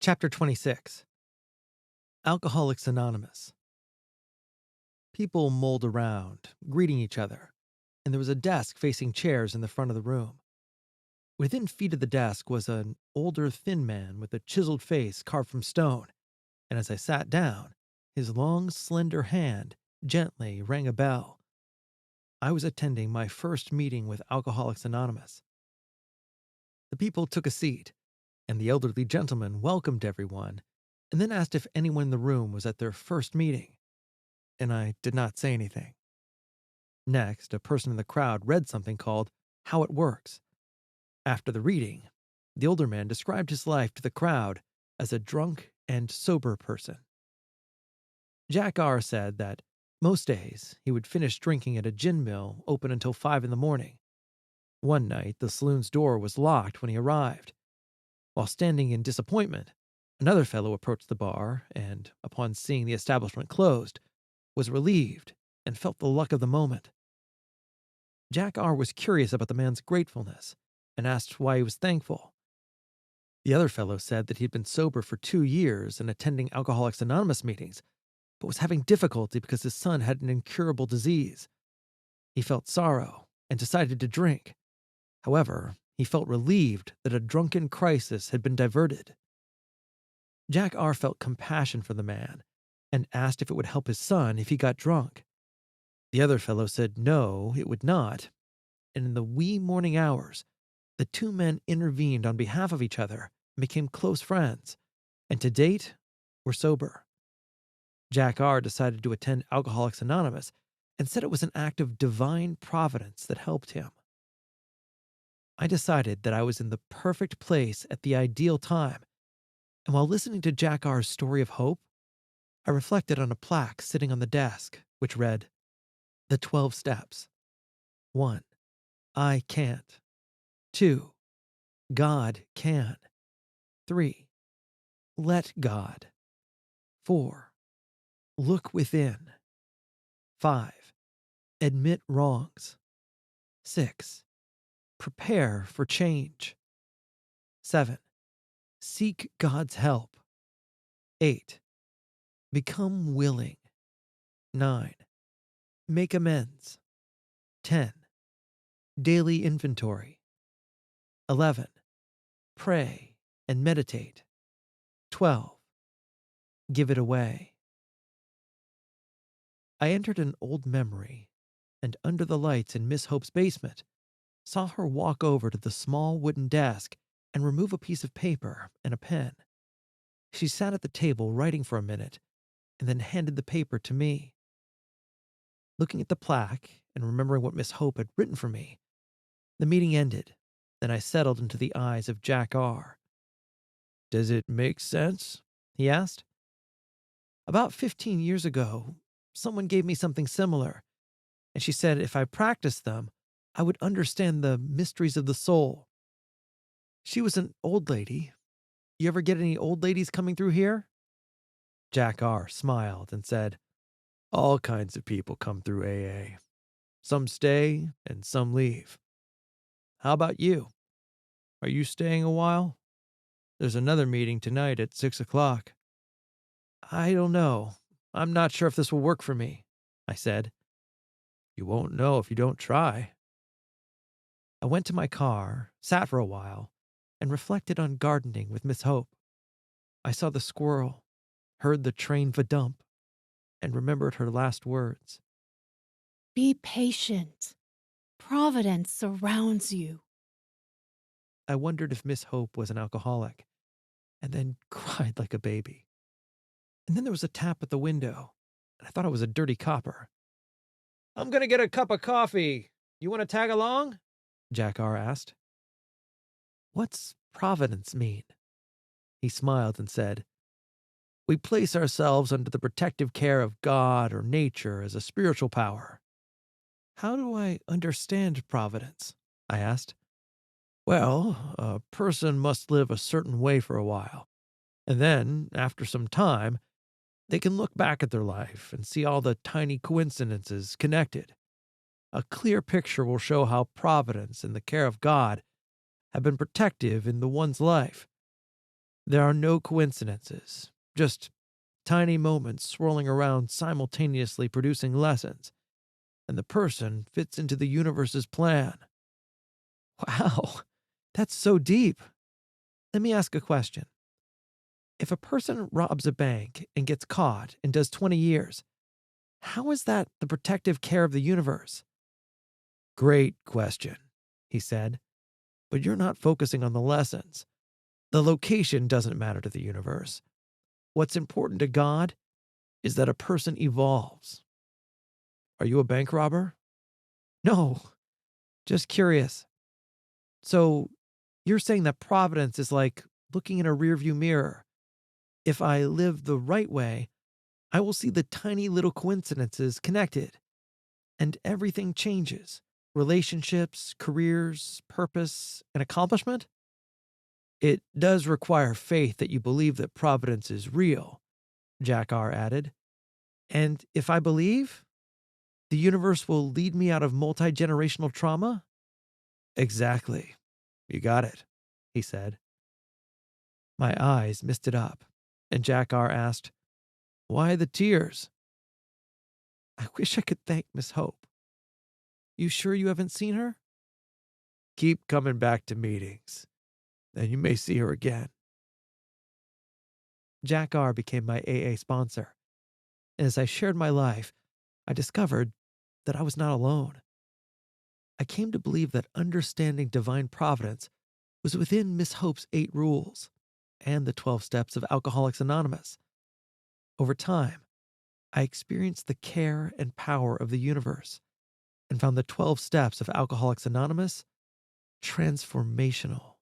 Chapter 26. Alcoholics Anonymous. People mulled around, greeting each other, and there was a desk facing chairs in the front of the room. Within feet of the desk was an older, thin man with a chiseled face carved from stone, and as I sat down, his long, slender hand gently rang a bell. I was attending my first meeting with Alcoholics Anonymous. The people took a seat, and the elderly gentleman welcomed everyone and then asked if anyone in the room was at their first meeting, and I did not say anything. Next, a person in the crowd read something called How It Works. After the reading, the older man described his life to the crowd as a drunk and sober person. Jack R. said that most days he would finish drinking at a gin mill open until 5 in the morning. One night, the saloon's door was locked when he arrived. While standing in disappointment, another fellow approached the bar and, upon seeing the establishment closed, was relieved and felt the luck of the moment. Jack R. was curious about the man's gratefulness and asked why he was thankful. The other fellow said that he'd been sober for 2 years and attending Alcoholics Anonymous meetings, but was having difficulty because his son had an incurable disease. He felt sorrow and decided to drink. However, he felt relieved that a drunken crisis had been diverted. Jack R. felt compassion for the man and asked if it would help his son if he got drunk. The other fellow said no, it would not, and in the wee morning hours, the two men intervened on behalf of each other and became close friends, and to date, were sober. Jack R. decided to attend Alcoholics Anonymous and said it was an act of divine providence that helped him. I decided that I was in the perfect place at the ideal time, and while listening to Jack R.'s story of hope, I reflected on a plaque sitting on the desk, which read, The 12 Steps. 1. I can't. 2. God can. 3. Let God. 4. Look within. 5. Admit wrongs. 6. Prepare for change. 7. Seek God's help. 8. Become willing. 9. Make amends. 10. Daily inventory. 11. Pray and meditate. 12. Give it away. I entered an old memory, and under the lights in Miss Hope's basement, saw her walk over to the small wooden desk and remove a piece of paper and a pen. She sat at the table writing for a minute, and then handed the paper to me. Looking at the plaque and remembering what Miss Hope had written for me, the meeting ended, and I settled into the eyes of Jack R. Does it make sense? He asked. About 15 years ago, someone gave me something similar, and she said if I practiced them, I would understand the mysteries of the soul. She was an old lady. You ever get any old ladies coming through here? Jack R. smiled and said, All kinds of people come through AA. Some stay and some leave. How about you? Are you staying a while? There's another meeting tonight at 6 o'clock. I don't know. I'm not sure if this will work for me, I said. You won't know if you don't try. I went to my car, sat for a while, and reflected on gardening with Miss Hope. I saw the squirrel, heard the train vadump, and remembered her last words. Be patient. Providence surrounds you. I wondered if Miss Hope was an alcoholic, and then cried like a baby. And then there was a tap at the window, and I thought it was a dirty copper. I'm going to get a cup of coffee. You want to tag along? Jack R. asked. What's providence mean? He smiled and said, We place ourselves under the protective care of God or nature as a spiritual power. How do I understand providence? I asked. Well, a person must live a certain way for a while, and then, after some time, they can look back at their life and see all the tiny coincidences connected. A clear picture will show how providence and the care of God have been protective in the one's life. There are no coincidences, just tiny moments swirling around simultaneously producing lessons, and the person fits into the universe's plan. Wow, that's so deep. Let me ask a question. If a person robs a bank and gets caught and does 20 years, how is that the protective care of the universe? Great question, he said, but you're not focusing on the lessons. The location doesn't matter to the universe. What's important to God is that a person evolves. Are you a bank robber? No, just curious. So you're saying that providence is like looking in a rearview mirror. If I live the right way, I will see the tiny little coincidences connected, and everything changes relationships, careers, purpose, and accomplishment. It does require faith that you believe that providence is real, Jack R. added. And if I believe, the universe will lead me out of multi generational trauma? Exactly. You got it, he said. My eyes misted up, and Jack R. asked, Why the tears? I wish I could thank Miss Hope. You sure you haven't seen her? Keep coming back to meetings, and you may see her again. Jack R. became my AA sponsor, and as I shared my life, I discovered that I was not alone. I came to believe that understanding divine providence was within Miss Hope's 8 rules and the 12 steps of Alcoholics Anonymous. Over time, I experienced the care and power of the universe and found the 12 steps of Alcoholics Anonymous transformational.